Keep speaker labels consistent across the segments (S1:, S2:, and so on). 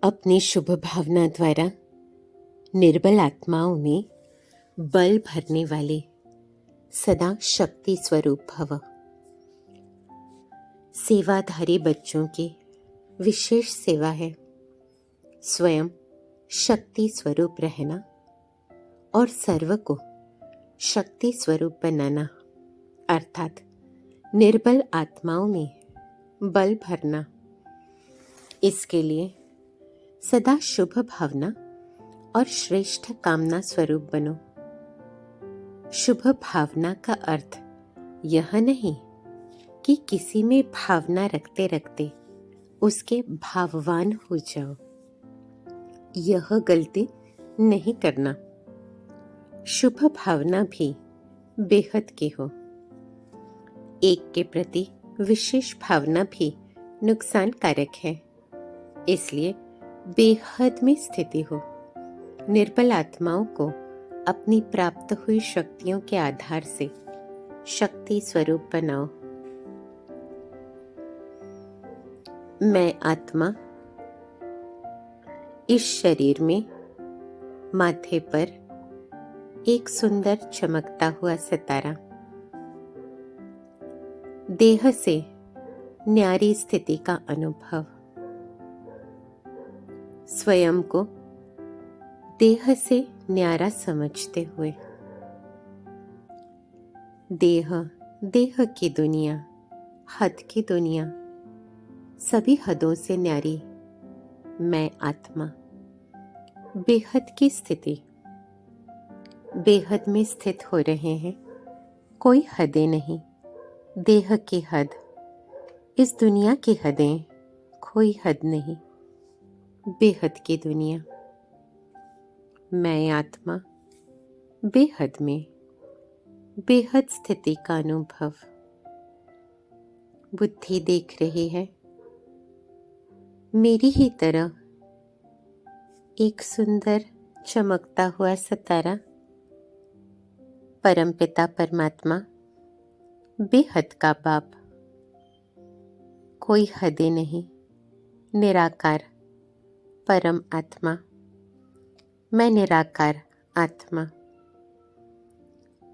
S1: अपनी शुभ भावना द्वारा निर्बल आत्माओं में बल भरने वाले सदा शक्ति स्वरूप भव। सेवाधारी बच्चों की विशेष सेवा है स्वयं शक्ति स्वरूप रहना और सर्व को शक्ति स्वरूप बनाना, अर्थात निर्बल आत्माओं में बल भरना। इसके लिए सदा शुभ भावना और श्रेष्ठ कामना स्वरूप बनो। शुभ भावना का अर्थ यह नहीं कि किसी में भावना रखते रखते उसके भाववान हो जाओ, यह गलती नहीं करना। शुभ भावना भी बेहद की हो। एक के प्रति विशेष भावना भी नुकसानकारक है, इसलिए बेहद में स्थिति हो। निर्बल आत्माओं को अपनी प्राप्त हुई शक्तियों के आधार से शक्ति स्वरूप बनाओ। मैं आत्मा इस शरीर में माथे पर एक सुंदर चमकता हुआ सितारा, देह से न्यारी स्थिति का अनुभव, स्वयं को देह से न्यारा समझते हुए, देह की दुनिया, हद की दुनिया, सभी हदों से न्यारी मैं आत्मा, बेहद की स्थिति, बेहद में स्थित हो रहे हैं। कोई हदें नहीं, देह की हद, इस दुनिया की हदें, कोई हद नहीं, बेहद की दुनिया। मैं आत्मा बेहद में, बेहद स्थिति का अनुभव। बुद्धि देख रही है मेरी ही तरह एक सुंदर चमकता हुआ सितारा, परमपिता परमात्मा, बेहद का बाप, कोई हदें नहीं, निराकार परम आत्मा। मैं निराकार आत्मा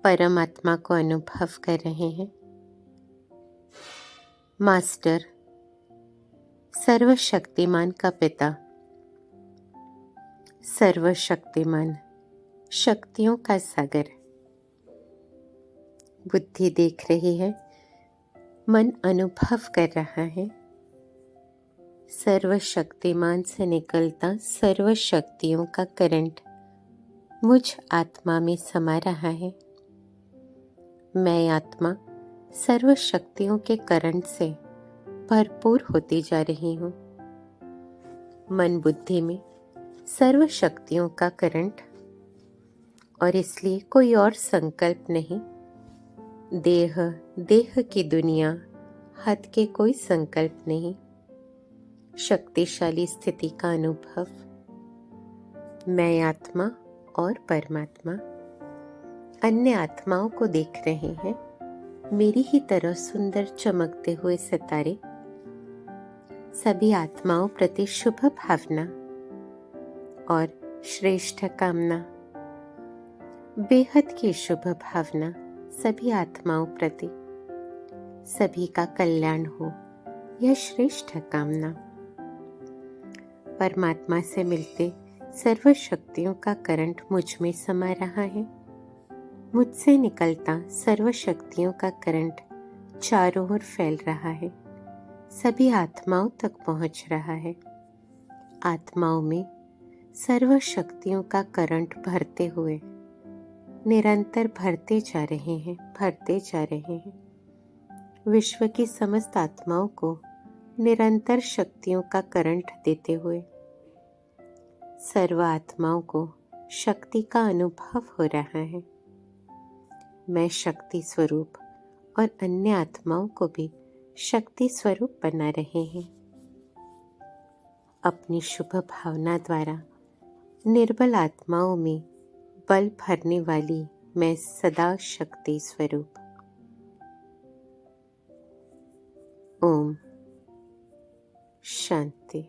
S1: परम आत्मा को अनुभव कर रहे हैं। मास्टर सर्वशक्तिमान का पिता, सर्वशक्तिमान शक्तियों का सागर। बुद्धि देख रही है, मन अनुभव कर रहा है, सर्वशक्तिमान से निकलता सर्व शक्तियों का करंट मुझ आत्मा में समा रहा है। मैं आत्मा सर्व शक्तियों के करंट से भरपूर होती जा रही हूँ। मन बुद्धि में सर्व शक्तियों का करंट, और इसलिए कोई और संकल्प नहीं। देह की दुनिया, हद के कोई संकल्प नहीं। शक्तिशाली स्थिति का अनुभव। मैं आत्मा और परमात्मा अन्य आत्माओं को देख रहे हैं, मेरी ही तरह सुंदर चमकते हुए सितारे। सभी आत्माओं प्रति शुभ भावना और श्रेष्ठ कामना, बेहद की शुभ भावना सभी आत्माओं प्रति। सभी का कल्याण हो, यह श्रेष्ठ कामना। परमात्मा से मिलते सर्व शक्तियों का करंट मुझ में समा रहा है। मुझसे निकलता सर्व शक्तियों का करंट चारों ओर फैल रहा है, सभी आत्माओं तक पहुंच रहा है। आत्माओं में सर्व शक्तियों का करंट भरते हुए निरंतर भरते जा रहे हैं, भरते जा रहे हैं। विश्व की समस्त आत्माओं को निरंतर शक्तियों का करंट देते हुए सर्व आत्माओं को शक्ति का अनुभव हो रहा है। मैं शक्ति स्वरूप और अन्य आत्माओं को भी शक्ति स्वरूप बना रहे हैं। अपनी शुभ भावना द्वारा निर्बल आत्माओं में बल भरने वाली मैं सदा शक्ति स्वरूप। ओम शांति।